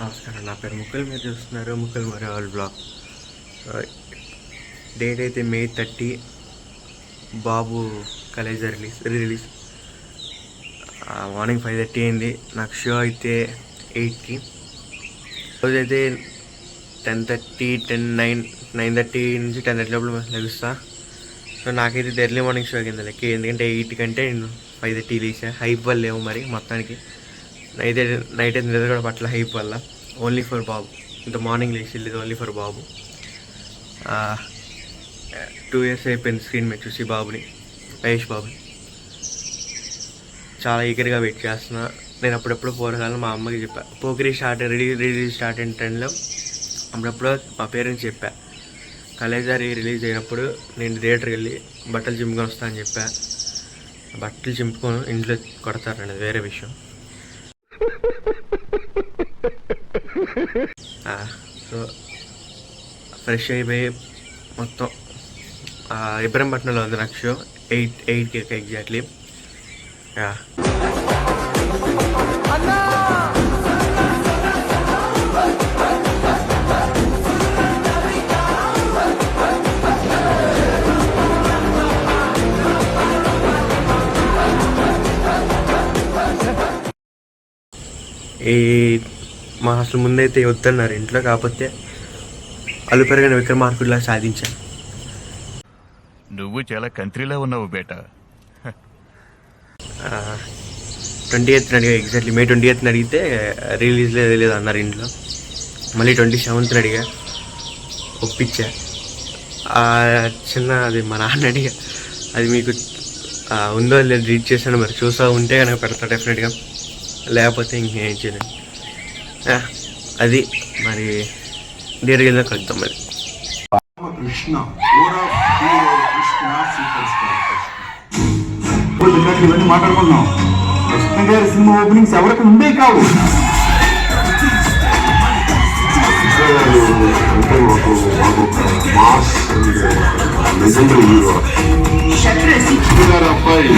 నమస్కారం, నా పేరు ముకుల్. మీరు చూస్తున్నారు ముకుల్ మరి ఆల్ బ్లాగ్. డేట్ అయితే May 30. బాబు కాలేజ్ రిలీజ్ మార్నింగ్ 5:30 అయింది. నాకు షో అయితే 8కి. రోజైతే 10:30, 9:30 నుంచి 10:30 లోపల లభిస్తా. సో నాకైతే ఎర్లీ మార్నింగ్ షో కింద లెక్క, ఎందుకంటే 8 కంటే నేను 5:30 లేచా. హైప్ వల్ల లేవు మరి మొత్తానికి. నైట్ అయితే నిద్ర కూడా పట్ల హైప్ వల్ల. ఓన్లీ ఫర్ బాబు. ఇంత మార్నింగ్ లేచి వెళ్ళేది ఓన్లీ ఫర్ బాబు. 2 years అయిపోయింది స్క్రీన్ మీద చూసి బాబుని, మహేష్ బాబుని. చాలా ఈగర్గా వెయిట్ చేస్తున్నా. నేను అప్పుడప్పుడు పోరగాలను మా అమ్మకి చెప్పా, పోకిరి రిలీజ్ స్టార్ట్ అయిన టైంలో అప్పుడప్పుడు మా పేరెంట్స్ చెప్పా, కలేజారి రిలీజ్ అయినప్పుడు నేను థియేటర్కి వెళ్ళి బట్టలు చింపుకొని వస్తా అని చెప్పా. బట్టలు చింపుకొని ఇంట్లో కొడతారండి, అది వేరే విషయం. సో ఫ్రెష్ అయిపోయి మొత్తం ఇబ్రహీంపట్నంలో ఉంది నాకు షో. 8కి ఎగ్జాక్ట్లీ. మా అసలు ముందైతే వద్దన్నారు ఇంట్లో, కాకపోతే అల్లు పెరిగిన విక్రమార్కుడిలా సాధించాను. నువ్వు చాలా కంట్రీలో ఉన్నావు బేటా. 28th అడిగా, ఎగ్జాక్ట్లీ May 28th అడిగితే రిలీజ్ లేదు అన్నారు ఇంట్లో. మళ్ళీ 27th అడిగా, ఒప్పించా. అది మా నాన్న అడిగా, అది మీకు ఉందో లేదు రీడ్ చేశాను, మరి చూసా ఉంటే కనుక పెడతా డెఫినెట్గా, లేకపోతే ఇంకేం చేయలేదు. అది మరి థియేటర్కి వెళ్దాం, కలుద్దాం మరి. కృష్ణ ఇవన్నీ మాట్లాడుకున్నాం. కృష్ణ గారి సినిమా ఓపెనింగ్స్ ఎవరికి ఉండే కావు. అబ్బాయి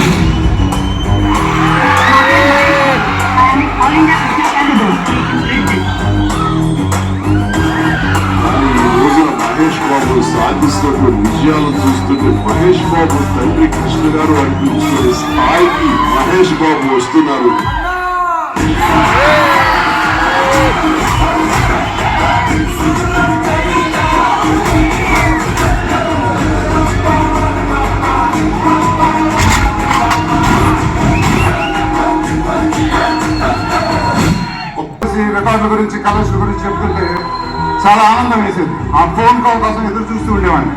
మహేష్ బాబు సాధిస్తున్న విజయాలను చూస్తుంటే మహేష్ బాబు తండ్రి కృష్ణ గారు అనిపించుకునే స్థాయికి మహేష్ బాబు వస్తున్నారు. రికార్డుల గురించి, కలెక్షన్ గురించి చెప్తుంటే చాలా ఆనందం వేసేది. ఆ ఫోన్ కాల్ కోసం ఎదురు చూస్తూ ఉండేవాడిని.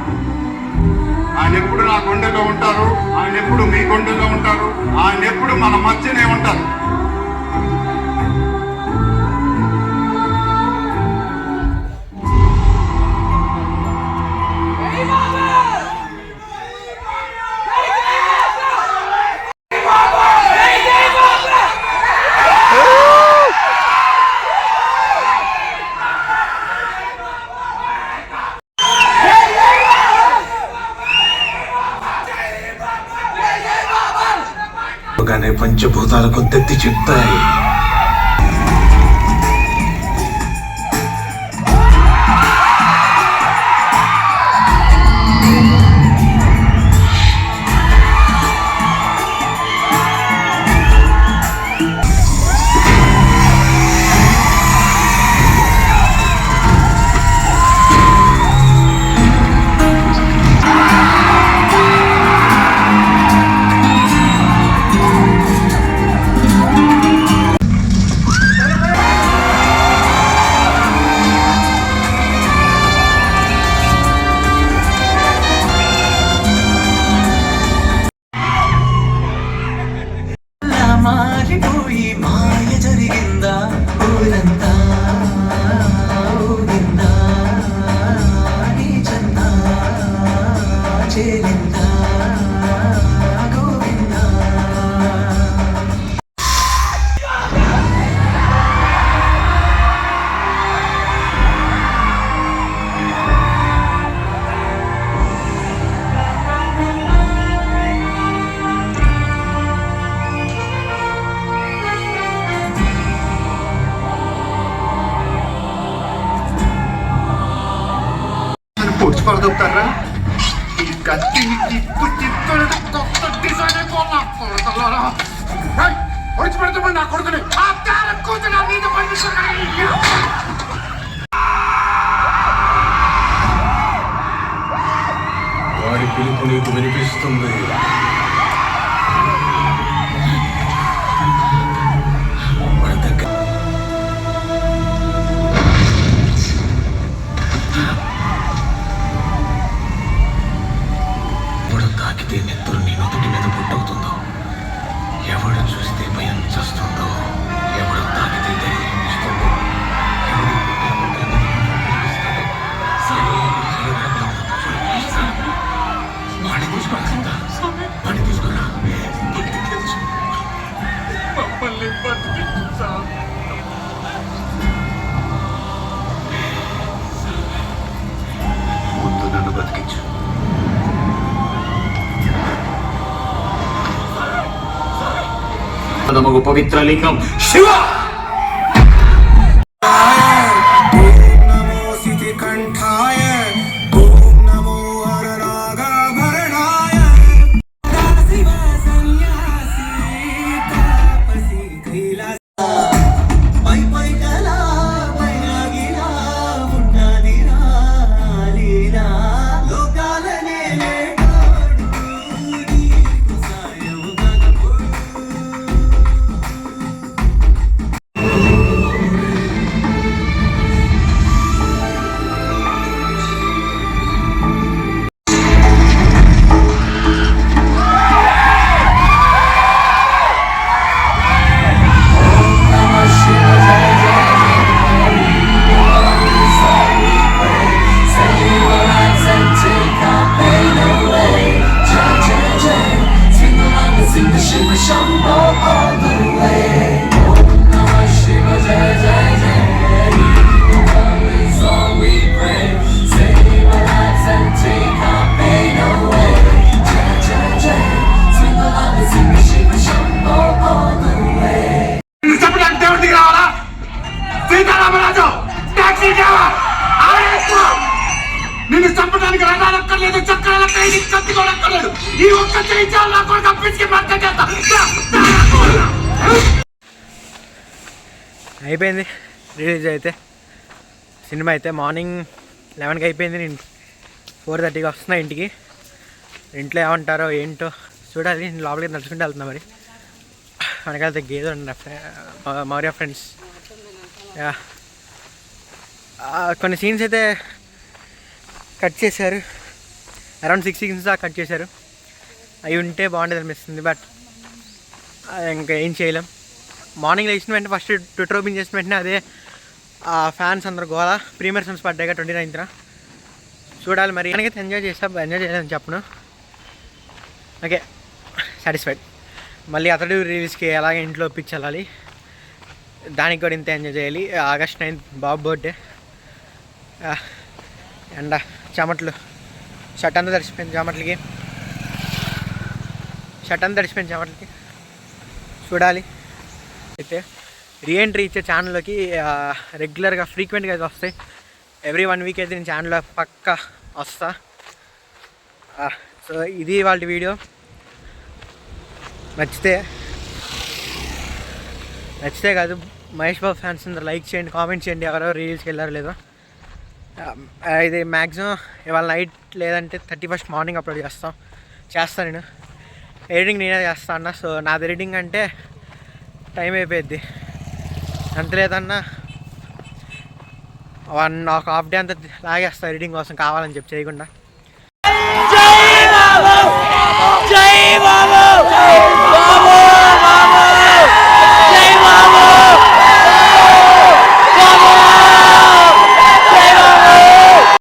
ఆయన ఎప్పుడు నా గుండెలో ఉంటారు, ఆయన ఎప్పుడు మీ గుండెలో ఉంటారు, ఆయన ఎప్పుడు మన మధ్యనే ఉంటారు. పంచభూతాలకు దత్తి చెప్తాయి. దొక్కుతారా? ఈ కత్తి కొత్త డిజైన్ అయిపోవాలా? వచ్చి పెడతామని నా కొడుకుని కూతురు మీద వాడి పిలుపు నీకు వినిపిస్తుంది. ఎవడు తాకితే నెత్తురు నీ నుదుటి మీద పుట్టవుతుందో, ఎవడు చూస్తే భయం చేస్తుందో, ఎవడు తాకితే ధైర్యం ఇస్తుందో, వాడిని తీసుకురా, వాడిని తీసుకురా. మమ్మల్ని బతికించా. ముందు నన్ను బతికించు. నమగు పవిత్ర లింగం శివ. నిన్ను చంపడానికి రంగాలక్కర్లేదు, చక్రాలక్కర్లేదు, కత్తి కూడా అక్కర్లేదు. ఈ ఒక్క చేయించాలి నా కొడుకు అప్పించుకి మర్త చేస్తా. అయిపోయింది రిలీజ్ అయితే. సినిమా అయితే మార్నింగ్ 11కి అయిపోయింది. నేను 4:30కి వస్తున్నా ఇంటికి. ఇంట్లో ఏమంటారో ఏంటో చూడాలి. నేను లోపలికి నడుచుకుంటూ వెళ్తున్నా. మరి వెనకాలతో గేదె మౌర్య ఫ్రెండ్స్. కొన్ని సీన్స్ అయితే కట్ చేశారు. అరౌండ్ 6 సీన్స్ దాకా కట్ చేశారు. అవి ఉంటే బాగుండేది అనిపిస్తుంది. బట్ ఇంకా ఏం చేయలేం. మార్నింగ్ లేచిన వెంటనే ఫస్ట్ ట్విట్టర్ ఓపెన్ చేసిన వెంటనే అదే ఫ్యాన్స్ అందరు గోళ. ప్రీమియర్ ఫిల్మ్స్ పడ్డాయి 29th చూడాలి. మరి అయితే ఎంజాయ్ చేయలేదని చెప్పను. Okay, satisfied. మళ్ళీ అతడు రిలీజ్కి అలాగే ఇంట్లో ఒప్పించాలి. దానికి కూడా ఇంత ఎంజాయ్ చేయాలి. August 9th బాబు బర్త్డే. ఎండ, చెమట్లు, షర్ట్ అంతా తడిసిపోయింది చెమటలకి. చూడాలి. అయితే రీఎంట్రీ ఇచ్చే ఛానల్లోకి రెగ్యులర్గా ఫ్రీక్వెంట్గా అయితే వస్తాయి. ఎవ్రీ 1 వీక్ అయితే నేను ఛానల్లో పక్కా వస్తా. సో ఇది వాళ్ళ వీడియో. నచ్చితే కాదు, మహేష్ బాబు ఫ్యాన్స్ అందరూ లైక్ చేయండి, కామెంట్ చేయండి. ఎవరో రీల్స్కి వెళ్ళారో లేదో. ఇది మ్యాక్సిమం ఇవాళ నైట్ లేదంటే 31st మార్నింగ్ అప్లోడ్ చేస్తాను. నేను ఎడిటింగ్ నేనే చేస్తా అన్న. సో నాది ఎడిటింగ్ అంటే టైం అయిపోయింది. అంత లేదన్నా ఒక హాఫ్ డే అంతా లాగేస్తా ఎడిటింగ్ కోసం కావాలని చెప్పి చేయకుండా.